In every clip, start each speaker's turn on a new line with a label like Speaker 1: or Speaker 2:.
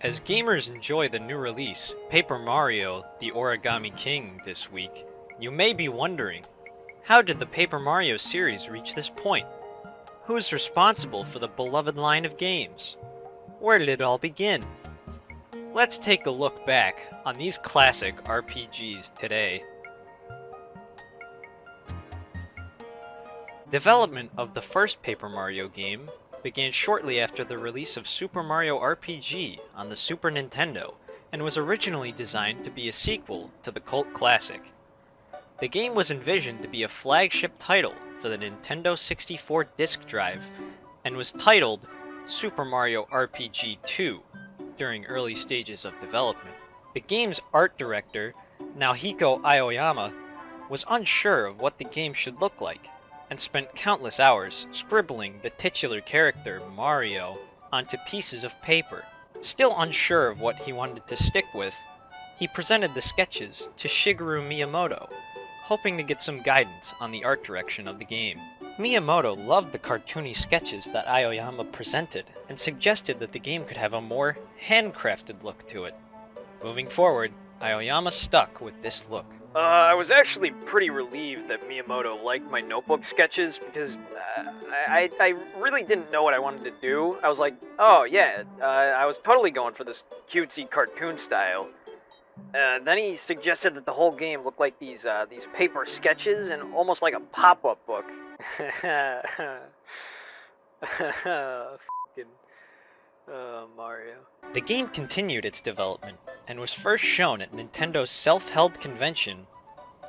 Speaker 1: As gamers enjoy the new release, Paper Mario: The Origami King this week, you may be wondering, how did the Paper Mario series reach this point? Who's responsible for the beloved line of games? Where did it all begin? Let's take a look back on these classic RPGs today. Development of the first Paper Mario game began shortly after the release of Super Mario RPG on the Super Nintendo, and was originally designed to be a sequel to the cult classic. The game was envisioned to be a flagship title for the Nintendo 64 disk drive, and was titled Super Mario RPG 2 during early stages of development. The game's art director, Naohiko Aoyama, was unsure of what the game should look like, and spent countless hours scribbling the titular character, Mario, onto pieces of paper. Still unsure of what he wanted to stick with, he presented the sketches to Shigeru Miyamoto, hoping to get some guidance on the art direction of the game. Miyamoto loved the cartoony sketches that Aoyama presented, and suggested that the game could have a more handcrafted look to it. Moving forward, Aoyama stuck with this look. I was actually pretty relieved that Miyamoto liked my notebook sketches, because I really didn't know what I wanted to do. I was like, oh yeah, I was totally going for this cutesy cartoon style. Then he suggested that the whole game looked like these paper sketches and almost like a pop-up book. Fucking Mario. The game continued its development, and was first shown at Nintendo's self-held convention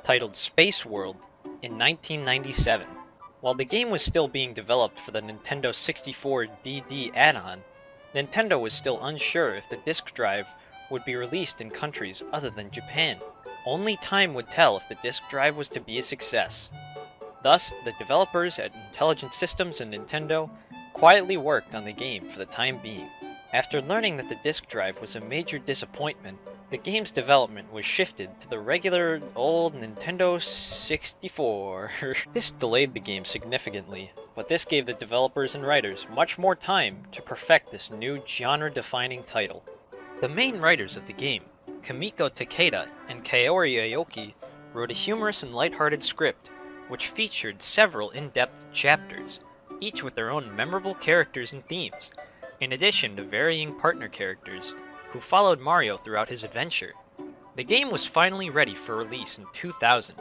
Speaker 1: titled Space World in 1997. While the game was still being developed for the Nintendo 64 DD add-on, Nintendo was still unsure if the disk drive would be released in countries other than Japan. Only time would tell if the disk drive was to be a success. Thus, the developers at Intelligent Systems and Nintendo quietly worked on the game for the time being. After learning that the disk drive was a major disappointment, the game's development was shifted to the regular old Nintendo 64. This delayed the game significantly, but this gave the developers and writers much more time to perfect this new genre-defining title. The main writers of the game, Kamiko Takeda and Kaori Aoki, wrote a humorous and lighthearted script, which featured several in-depth chapters, each with their own memorable characters and themes, in addition to varying partner characters who followed Mario throughout his adventure. The game was finally ready for release in 2000,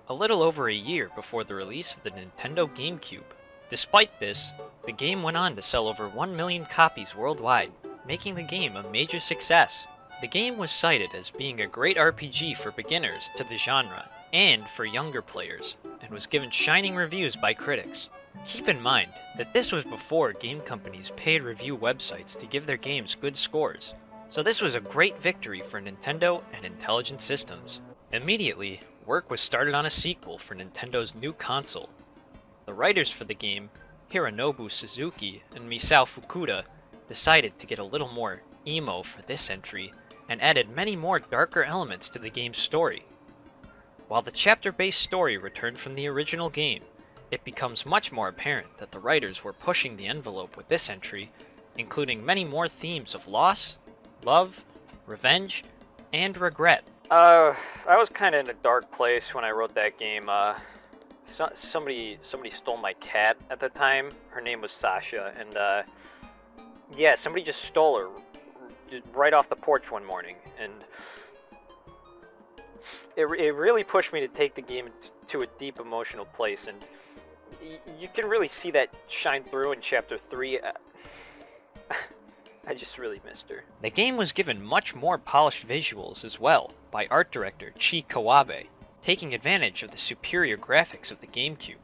Speaker 1: a little over a year before the release of the Nintendo GameCube. Despite this, the game went on to sell over 1 million copies worldwide, making the game a major success. The game was cited as being a great RPG for beginners to the genre, and for younger players, and was given shining reviews by critics. Keep in mind that this was before game companies paid review websites to give their games good scores, so this was a great victory for Nintendo and Intelligent Systems. Immediately, work was started on a sequel for Nintendo's new console. The writers for the game, Hironobu Suzuki and Misao Fukuda, decided to get a little more emo for this entry, and added many more darker elements to the game's story. While the chapter-based story returned from the original game, it becomes much more apparent that the writers were pushing the envelope with this entry, including many more themes of loss, love, revenge, and regret. I was kinda in a dark place when I wrote that game. Somebody stole my cat at the time. Her name was Sasha, and yeah, somebody just stole her just right off the porch one morning, and it really pushed me to take the game to a deep emotional place, and you can really see that shine through in Chapter 3. I just really missed her. The game was given much more polished visuals as well by art director Chi Kawabe, taking advantage of the superior graphics of the GameCube.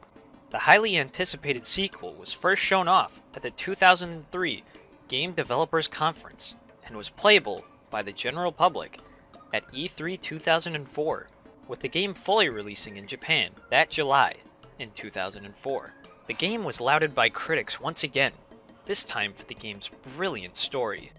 Speaker 1: The highly anticipated sequel was first shown off at the 2003 Game Developers Conference, and was playable by the general public at E3 2004, with the game fully releasing in Japan that July in 2004. The game was lauded by critics once again, this time for the game's brilliant story.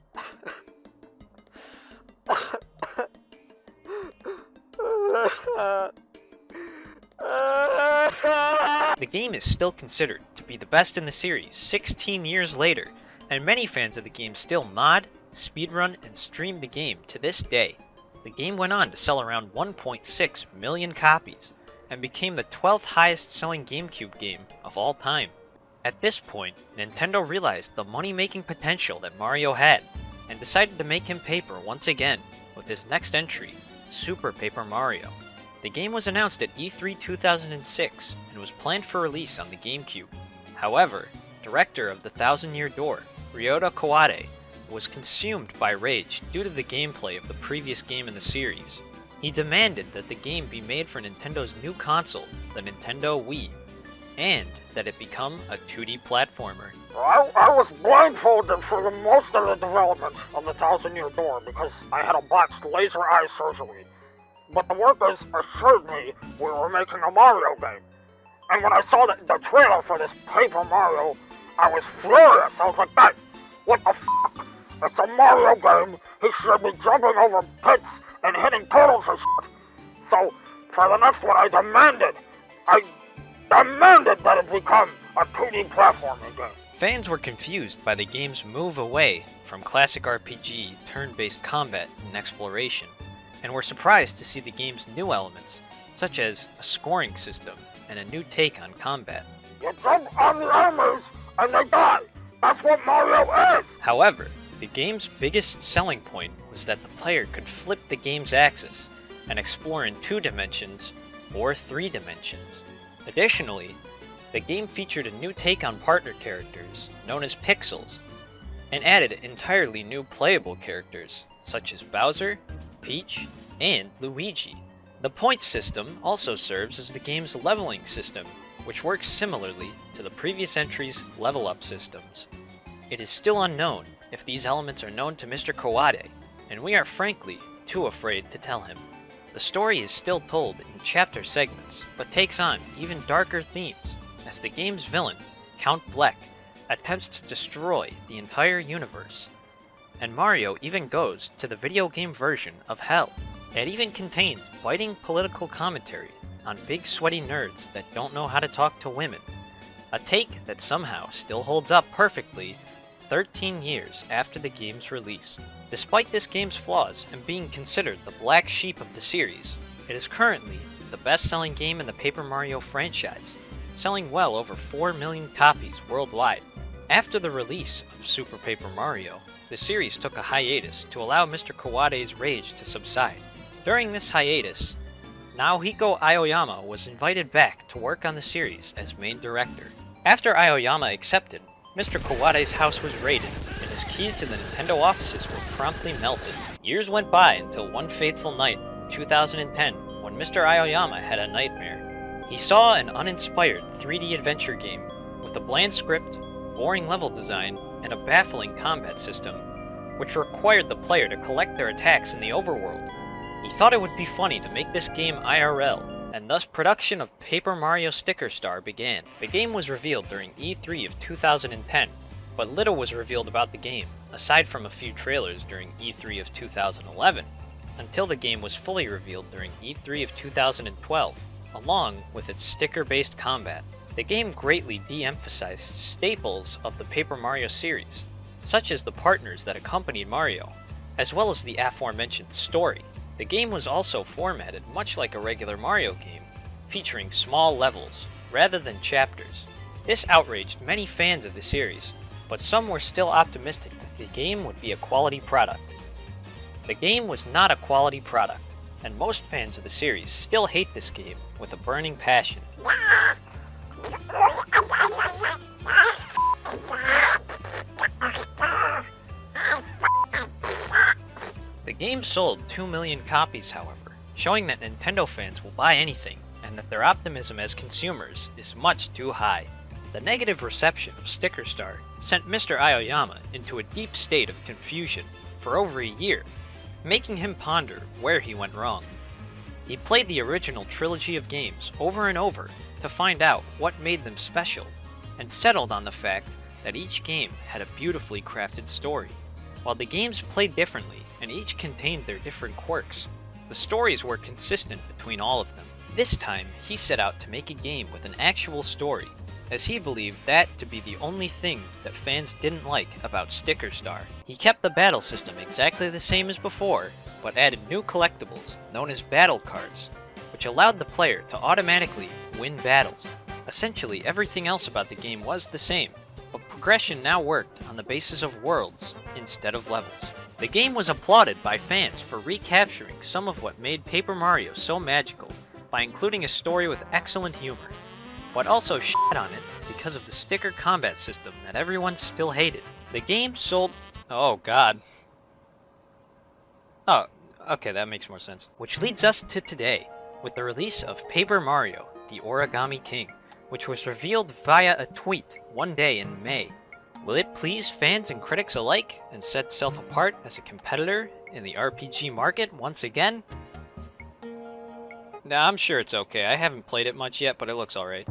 Speaker 1: The game is still considered to be the best in the series 16 years later, and many fans of the game still mod, speedrun, and stream the game to this day. The game went on to sell around 1.6 million copies, and became the 12th highest selling GameCube game of all time. At this point, Nintendo realized the money-making potential that Mario had, and decided to make him paper once again with his next entry, Super Paper Mario. The game was announced at E3 2006 and was planned for release on the GameCube. However, director of the Thousand Year Door, Ryota Kawade, was consumed by rage due to the gameplay of the previous game in the series. He demanded that the game be made for Nintendo's new console, the Nintendo Wii, and that it become a 2D platformer.
Speaker 2: I was blindfolded for the most of the development of the Thousand Year Door because I had a botched laser eye surgery. But the workers assured me we were making a Mario game. And when I saw the trailer for this Paper Mario, I was furious. I was like, hey, what the f***? It's a Mario game. He should be jumping over pits and hitting turtles and shit. So, for the next one, I demanded that it become a 2D platforming game.
Speaker 1: Fans were confused by the game's move away from classic RPG, turn-based combat, and exploration, and were surprised to see the game's new elements, such as a scoring system and a new take on combat.
Speaker 2: You jump on the enemies and they die! That's what Mario is!
Speaker 1: However, the game's biggest selling point was that the player could flip the game's axis and explore in 2 dimensions or 3 dimensions. Additionally, the game featured a new take on partner characters, known as pixels, and added entirely new playable characters, such as Bowser, Peach, and Luigi. The points system also serves as the game's leveling system, which works similarly to the previous entry's level-up systems. It is still unknown if these elements are known to Mr. Kawade, and we are frankly too afraid to tell him. The story is still told in chapter segments, but takes on even darker themes, as the game's villain, Count Bleck, attempts to destroy the entire universe. And Mario even goes to the video game version of Hell. It even contains biting political commentary on big sweaty nerds that don't know how to talk to women. A take that somehow still holds up perfectly 13 years after the game's release. Despite this game's flaws and being considered the black sheep of the series, it is currently the best-selling game in the Paper Mario franchise, selling well over 4 million copies worldwide. After the release of Super Paper Mario, the series took a hiatus to allow Mr. Kawade's rage to subside. During this hiatus, Naohiko Aoyama was invited back to work on the series as main director. After Aoyama accepted, Mr. Kawade's house was raided, and his keys to the Nintendo offices were promptly melted. Years went by until one fateful night in 2010, when Mr. Aoyama had a nightmare. He saw an uninspired 3D adventure game with a bland script, boring level design, and a baffling combat system, which required the player to collect their attacks in the overworld. He thought it would be funny to make this game IRL, and thus production of Paper Mario Sticker Star began. The game was revealed during E3 of 2010, but little was revealed about the game, aside from a few trailers during E3 of 2011, until the game was fully revealed during E3 of 2012, along with its sticker-based combat. The game greatly de-emphasized staples of the Paper Mario series, such as the partners that accompanied Mario, as well as the aforementioned story. The game was also formatted much like a regular Mario game, featuring small levels, rather than chapters. This outraged many fans of the series, but some were still optimistic that the game would be a quality product. The game was not a quality product, and most fans of the series still hate this game with a burning passion. The game sold 2 million copies, however, showing that Nintendo fans will buy anything, and that their optimism as consumers is much too high. The negative reception of Sticker Star sent Mr. Aoyama into a deep state of confusion for over a year, making him ponder where he went wrong. He played the original trilogy of games over and over to find out what made them special, and settled on the fact that each game had a beautifully crafted story. While the games played differently and each contained their different quirks, the stories were consistent between all of them. This time, he set out to make a game with an actual story as he believed that to be the only thing that fans didn't like about Sticker Star. He kept the battle system exactly the same as before, but added new collectibles known as battle cards, which allowed the player to automatically win battles. Essentially, everything else about the game was the same, but progression now worked on the basis of worlds instead of levels. The game was applauded by fans for recapturing some of what made Paper Mario so magical by including a story with excellent humor, but also shit on it because of the sticker combat system that everyone still hated. The game sold... Oh god. Oh, okay, that makes more sense. Which leads us to today, with the release of Paper Mario, the Origami King, which was revealed via a tweet one day in May. Will it please fans and critics alike and set itself apart as a competitor in the RPG market once again? Nah, I'm sure it's okay. I haven't played it much yet, but it looks alright.